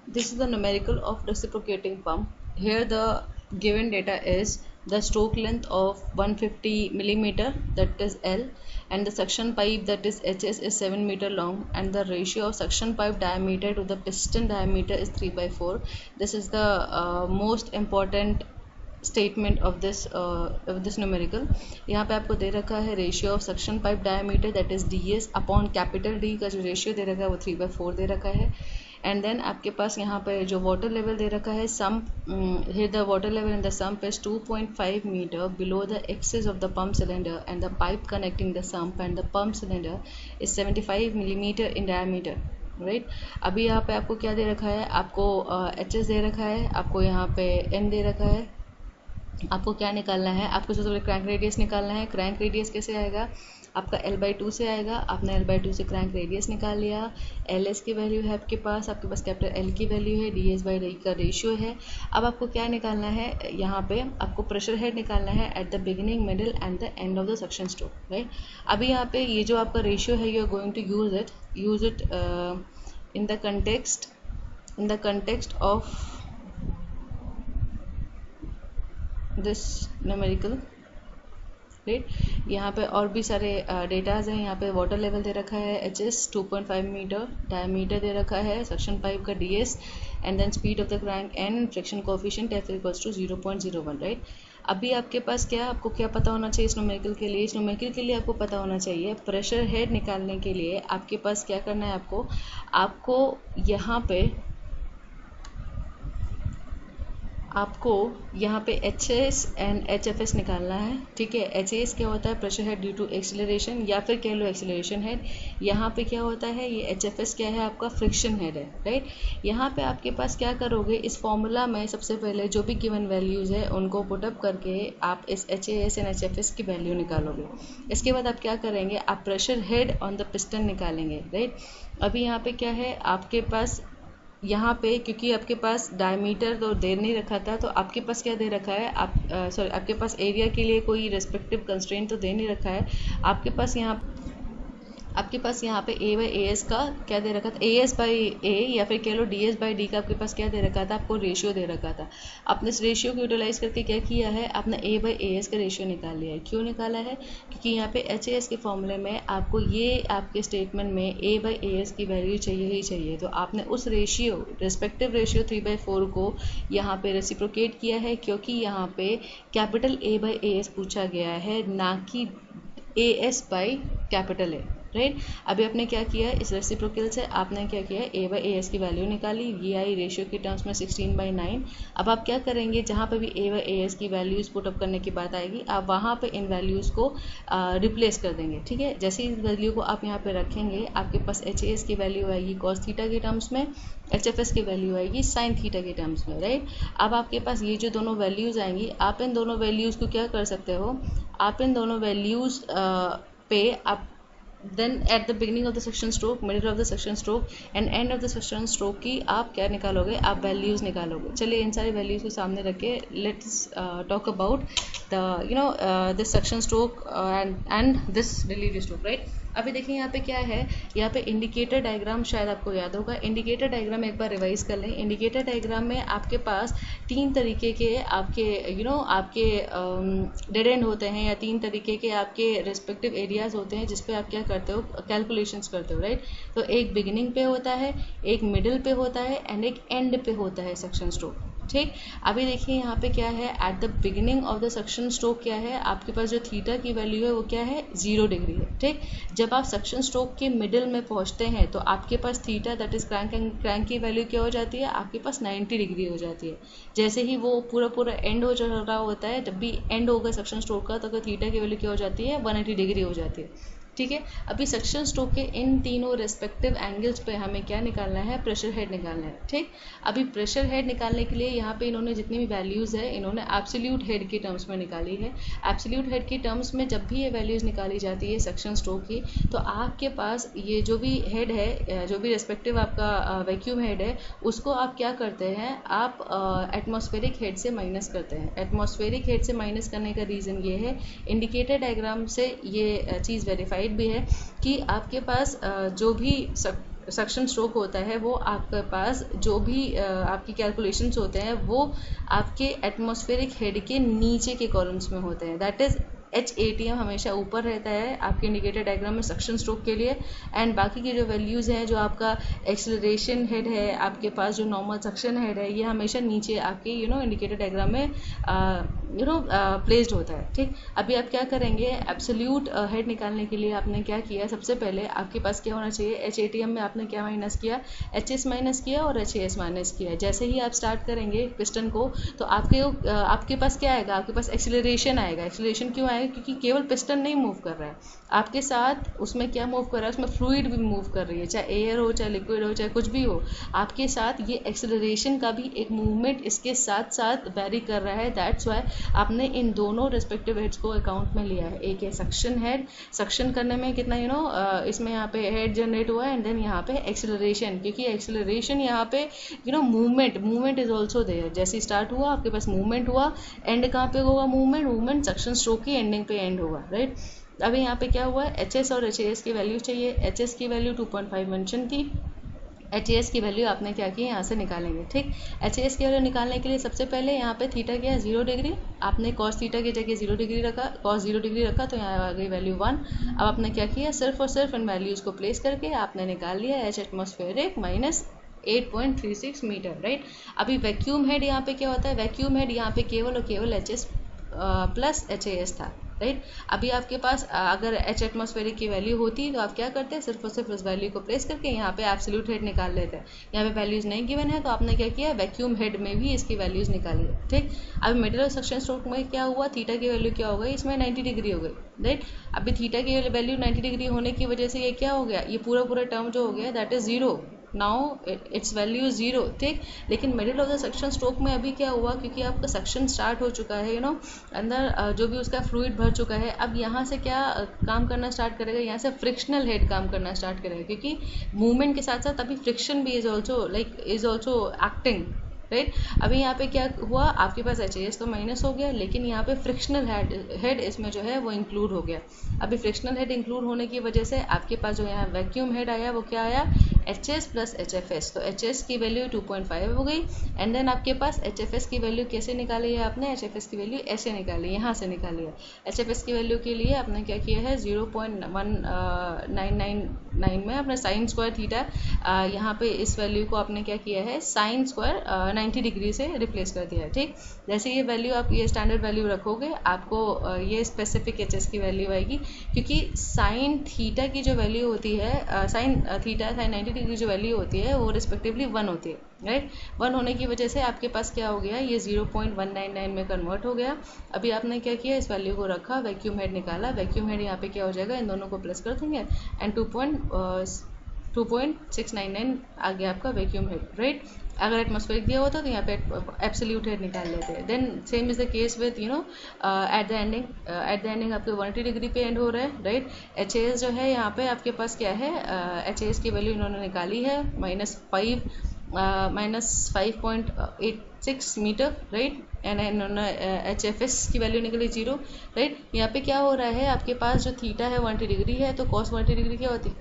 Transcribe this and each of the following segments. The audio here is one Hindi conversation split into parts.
This is the numerical of reciprocating pump. Here the given data is the stroke length of 150 millimeter, that is L, and the suction pipe, that is HS, is 7 meter long, and the ratio of suction pipe diameter to the piston diameter is 3/4. This is the most important statement of this numerical. यहाँ पे आपको दे रखा है ratio of suction pipe diameter, that is D S upon capital D का जो रेशियो दे रखा है वो 3/4 दे रखा है. एंड देन आपके पास यहाँ पे जो वाटर लेवल दे रखा है, sump, here the water level in the sump is 2.5 metre below the axis of the pump cylinder, and the pipe connecting the sump and the pump cylinder is 75 millimetre in diameter. Right. अभी यहाँ पे आपको क्या दे रखा है, आपको एच एस दे रखा है, आपको यहाँ पे एन दे रखा है. आपको क्या निकालना है, आपको सबसे पहले क्रैंक रेडियस निकालना है. क्रैंक रेडियस कैसे आएगा, आपका L/2 से आएगा. आपने L/2 से क्रैंक रेडियस निकाल लिया. LS की वैल्यू है आपके पास कैपिटल L की वैल्यू है, DS/D का रेशियो है. अब आपको क्या निकालना है, यहाँ पे आपको प्रेशर हेड निकालना है at the beginning, middle and the end of the suction stroke. Right. अभी यहाँ पे ये जो आपका रेशियो है, you are going to use it in the context of this numerical. Right. यहाँ पे और भी सारे डेटाज हैं. यहाँ पे वाटर लेवल दे रखा है HS 2.5 मीटर, डायमीटर दे रखा है सक्शन पाइप का DS, and then speed of the crank N, friction coefficient F equals to 0.01. Right. अभी आपके पास आपको क्या पता होना चाहिए इस न्यूमेरिकल के लिए, आपको पता होना चाहिए प्रेशर हेड निकालने के लिए आपके पास क्या करना है, आपको यहाँ पे HS एंड HFS निकालना है. ठीक है. HS क्या होता है, pressure head due to acceleration, या फिर कह लो एक्सीलरेशन हेड. यहाँ पे क्या होता है, ये HFS क्या है, आपका फ्रिक्शन हेड है. राइट. यहाँ पे आपके पास क्या करोगे, इस फॉर्मूला में सबसे पहले जो भी गिवन वैल्यूज़ है उनको पुटअप करके आप इस HAS एंड HFS की वैल्यू निकालोगे. इसके बाद आप क्या करेंगे, आप pressure head on the piston निकालेंगे. राइट. अभी यहाँ पे क्या है, आपके पास यहाँ पे क्योंकि आपके पास डायमीटर तो दे नहीं रखा था, तो आपके पास क्या दे रखा है, आपके पास एरिया के लिए कोई रेस्पेक्टिव कंस्ट्रेंट तो दे नहीं रखा है. आपके पास यहाँ पे A/AS का क्या दे रखा था, AS/A, या फिर कह लो DS/D का आपके पास क्या दे रखा था, आपको रेशियो दे रखा था. आपने इस रेशियो को यूटिलाइज करके क्या किया है, आपने A/AS का रेशियो निकाल लिया है. क्यों निकाला है, क्योंकि यहाँ पे HAS के फॉर्मूले में आपको ये आपके स्टेटमेंट में A/AS की वैल्यू चाहिए ही चाहिए. तो आपने उस रेस्पेक्टिव रेशियो 3/4 को यहाँ पे रेसिप्रोकेट किया है, क्योंकि यहाँ पे कैपिटल A/AS पूछा गया है, ना कि AS/कैपिटल A. राइट. अभी आपने क्या किया, इस रेसिप्रोकल से आपने क्या किया, A/AS की वैल्यू निकाली. ये आई रेशियो के टर्म्स में 16/9. अब आप क्या करेंगे, जहाँ पे भी A/AS की वैल्यूज़ पुटअप करने की बात आएगी, आप वहाँ पे इन वैल्यूज़ को रिप्लेस कर देंगे. ठीक है. जैसे इस वैल्यू को आप यहाँ पे रखेंगे, आपके पास HAS की वैल्यू आएगी cos थीटा के टर्म्स में, HFS की वैल्यू आएगी sin थीटा के टर्म्स में. राइट. अब आपके पास ये जो दोनों वैल्यूज़ आएंगी, आप इन दोनों वैल्यूज़ को क्या कर सकते हो, आप इन दोनों वैल्यूज़ पे आप then at the beginning of the section stroke, middle of the section stroke and end of the section stroke की आप क्या निकालोगे, आप वैल्यूज़ निकालोगे. चलिए इन सारी वैल्यूज़ को सामने रख के let's talk about the this section stroke and this delivery stroke. Right. अभी देखिए यहाँ पे क्या है, यहाँ पे इंडिकेटर डायग्राम शायद आपको याद होगा. इंडिकेटर डायग्राम एक बार रिवाइज कर लें. इंडिकेटर डायग्राम में आपके पास 3 तरीके के आपके आपके डेड एंड होते हैं, या 3 तरीके के आपके रिस्पेक्टिव एरियाज होते हैं जिस पे आप क्या करते हो, कैलकुलेशंस करते हो. राइट. तो एक बिगिनिंग पे होता है, एक मिडिल पे होता है, एंड एक एंड पे होता है सेक्शन स्ट्रोक. ठीक. अभी देखिए यहाँ पे क्या है, at the beginning of the suction stroke क्या है, आपके पास जो थीटा की वैल्यू है वो क्या है, 0 डिग्री है. ठीक. जब आप सक्शन स्ट्रोक के मिडिल में पहुँचते हैं तो आपके पास थीटा दैट इज क्रैंक की वैल्यू क्या हो जाती है, आपके पास 90 डिग्री हो जाती है. जैसे ही वो पूरा एंड हो रहा होता है, जब भी एंड होगा सक्शन स्ट्रोक का, तो थीटा की वैल्यू क्या हो जाती है, 180 डिग्री हो जाती है. ठीक है. अभी सक्शन स्ट्रोक के इन तीनों रेस्पेक्टिव एंगल्स पे हमें क्या निकालना है, प्रेशर हेड निकालना है. ठीक. अभी प्रेशर हेड निकालने के लिए यहाँ पे इन्होंने जितनी भी वैल्यूज़ है, इन्होंने एब्सोल्यूट हेड के टर्म्स में निकाली है. एब्सोल्यूट हेड के टर्म्स में जब भी ये वैल्यूज़ निकाली जाती है सक्शन स्ट्रोक की, तो आपके पास ये जो भी हेड है, जो भी रेस्पेक्टिव आपका वैक्यूम हेड है, उसको आप क्या करते हैं, आप एटमॉस्फेरिक हेड से माइनस करते हैं. एटमॉस्फेरिक हेड से माइनस करने का रीज़न ये है, इंडिकेटर डायग्राम से ये चीज़ वेरीफाइड भी है कि आपके पास जो भी सक्शन स्ट्रोक होता है वो आपके पास जो भी आपकी कैलकुलेशंस होते हैं वो आपके एटमॉस्फेरिक हेड के नीचे के कॉलम्स में होते हैं। दैट इज़ HATM हमेशा ऊपर रहता है आपके इंडिकेटर डायग्राम में सक्शन स्ट्रोक के लिए, एंड बाकी की जो वैल्यूज़ हैं, जो आपका एक्सेलरेशन हेड है, आपके पास जो नॉर्मल सक्शन हेड है, ये हमेशा नीचे आपके इंडिकेटर डायग्राम में प्लेस्ड होता है। ठीक, अभी आप क्या करेंगे, एब्सोल्यूट हेड निकालने के लिए आपने क्या किया, सबसे पहले आपके पास क्या होना चाहिए, HATM में आपने क्या माइनस किया, HS माइनस किया और HAS माइनस किया। जैसे ही आप स्टार्ट करेंगे पिस्टन को तो आपके पास क्या आएगा, आपके पास एक्सेलरेशन आएगा। एक्सेलरेशन क्यों आएगा, क्योंकि केवल पिस्टन नहीं मूव कर रहा है, आपके साथ उसमें क्या मूव कर रहा है, उसमें फ्लूइड भी मूव कर रही है, चाहे एयर हो, चाहे लिक्विड हो, चाहे कुछ भी हो, आपके साथ ये एक्सेलरेशन का भी एक मूवमेंट इसके साथ साथ वेरी कर रहा है। दैट्स वाई आपने इन दोनों रेस्पेक्टिव हेड्स को अकाउंट में लिया है। एक है सक्शन हेड, सक्शन करने में कितना इसमें यहाँ पे हेड जनरेट हुआ है, एंड देन यहाँ पे एक्सेलरेशन, क्योंकि एक्सेलरेशन यहाँ पे मूवमेंट इज ऑल्सो देयर। जैसे स्टार्ट हुआ आपके पास मूवमेंट हुआ, एंड कहाँ पे होगा मूवमेंट सक्शन स्ट्रोक की एंडिंग पे एंड होगा, राइट। अभी यहाँ पे क्या हुआ है, HS और HAS की वैल्यू चाहिए। HS की वैल्यू 2.5 मेंशन थी, HAS की वैल्यू आपने क्या की, यहाँ से निकालेंगे। ठीक, HAS की वैल्यू निकालने के लिए सबसे पहले यहाँ पे थीटा क्या है, 0 डिग्री, आपने कॉस थीटा की जगह 0 डिग्री रखा, कॉस 0 डिग्री रखा, तो यहाँ आ गई वैल्यू 1। अब आपने क्या किया, सिर्फ और सिर्फ इन वैल्यूज़ को प्लेस करके आपने निकाल लिया H atmospheric minus 8.36 metre, right. अभी वैक्यूम हेड यहाँ पे क्या होता है, वैक्यूम हेड यहाँ पे केवल और केवल HS प्लस HAS था, राइट। अभी आपके पास अगर H एटमॉस्फेरिक की वैल्यू होती तो आप क्या करते हैं, सिर्फ और सिर्फ उस वैल्यू को प्लेस करके यहाँ पे एब्सोल्यूट हेड निकाल लेते हैं। यहाँ पे वैल्यूज नहीं गिवन है तो आपने क्या किया, वैक्यूम हेड में भी इसकी वैल्यूज निकाली है। ठीक, अभी मिडिल ऑफ सक्शन स्ट्रोक में क्या हुआ, थीटा की वैल्यू क्या हो गई, इसमें 90 डिग्री हो गई, राइट। अभी थीटा की वैल्यू 90 डिग्री होने की वजह से ये क्या हो गया, ये पूरा टर्म जो हो गया that is 0, now it's value 0। ठीक, लेकिन middle of the suction stroke में अभी क्या हुआ, क्योंकि आपका सक्शन स्टार्ट हो चुका है, अंदर जो भी उसका फ्लूइड भर चुका है, अब यहाँ से क्या काम करना स्टार्ट करेगा, यहाँ से फ्रिक्शनल हेड काम करना स्टार्ट करेगा, क्योंकि मूवमेंट के साथ साथ अभी फ्रिक्शन भी इज ऑल्सो एक्टिंग, राइट। अभी यहाँ पे क्या हुआ, आपके पास HAS तो माइनस हो गया, लेकिन यहाँ पे फ्रिक्शनल हेड इसमें जो है वो इंक्लूड हो गया। अभी फ्रिक्शनल हेड इंक्लूड होने की वजह से आपके पास जो यहाँ वैक्यूम हेड आया वो क्या आया, HS प्लस HFS, तो HS की वैल्यू 2.5 हो गई, एंड देन आपके पास HFS की वैल्यू कैसे निकाली है आपने, HFS की वैल्यू ऐसे निकाली, यहाँ से निकाली है। HFS की वैल्यू के लिए आपने क्या किया है, 0.1999 में अपने साइन स्क्वायर थीटा, यहाँ पे इस वैल्यू को आपने क्या किया है, साइन स्क्वायर 90 डिग्री से रिप्लेस कर दिया है। ठीक, जैसे ये वैल्यू आप ये स्टैंडर्ड वैल्यू रखोगे, आपको ये स्पेसिफिक HS की वैल्यू आएगी, क्योंकि साइन थीटा की जो वैल्यू होती है, साइन 90 डिग्री जो वैल्यू होती है वो रिस्पेक्टिवली 1 होती है, राइट। 1 होने की वजह से आपके पास क्या हो गया, ये 0.199 में कन्वर्ट हो गया। अभी आपने क्या किया, इस वैल्यू को रखा, वैक्यूम हेड निकाला, वैक्यूम हेड यहाँ पे क्या हो जाएगा, इन दोनों को प्लस कर देंगे, एंड 2.699 आ गया आपका वैक्यूम हेड, राइट। अगर एटमॉस्फेरिक दिया होता तो यहाँ पे एब्सोल्यूट हेड निकाल लेते हैं। Then same is the case with at the ending आपके 180 डिग्री पे एंड हो रहा है, राइट। HAS जो है यहाँ पे आपके पास क्या है, HAS की वैल्यू इन्होंने निकाली है -5.86 मीटर, राइट, एंड इन्होंने HFS की वैल्यू निकली 0, राइट। यहाँ पे क्या हो रहा है, आपके पास जो थीटा है 180 डिग्री है, तो cos 180 डिग्री क्या होती है,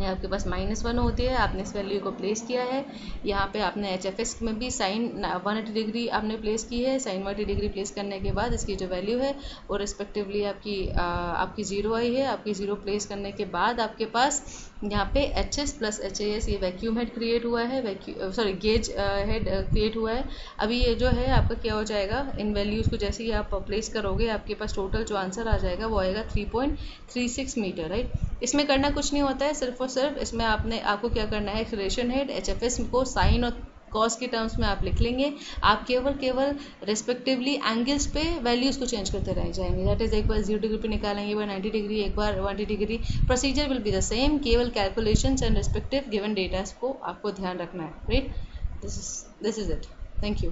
आपके पास -1 होती है। आपने इस वैल्यू को प्लेस किया है, यहाँ पे आपने HFS में भी साइन 180 डिग्री आपने प्लेस की है, साइन 180 डिग्री प्लेस करने के बाद इसकी जो वैल्यू है वो रिस्पेक्टिवली आपकी 0 आई है। आपकी 0 प्लेस करने के बाद आपके पास यहाँ पे HS प्लस HAS ये वैक्यूम हेड क्रिएट हुआ है, गेज हेड क्रिएट हुआ है। अभी ये जो है आपका क्या हो जाएगा, इन वैल्यूज़ को जैसे ही आप प्लेस करोगे आपके पास टोटल जो आंसर आ जाएगा वो आएगा 3.36 मीटर, राइट। इसमें करना कुछ नहीं होता है, सिर्फ और सिर्फ इसमें आपको क्या करना है, एक्सेलरेशन हेड HFS को साइन और कॉस के टर्म्स में आप लिख लेंगे। आप केवल रिस्पेक्टिवली एंगल्स पे वैल्यूज़ को चेंज करते रह जाएंगे। दैट इज एक बार 0 डिग्री पे निकालेंगे, एक बार 90 डिग्री, एक बार 180 degree, procedure will be the same, केवल calculations and respective given data को आपको ध्यान रखना है, right. This is it, thank you.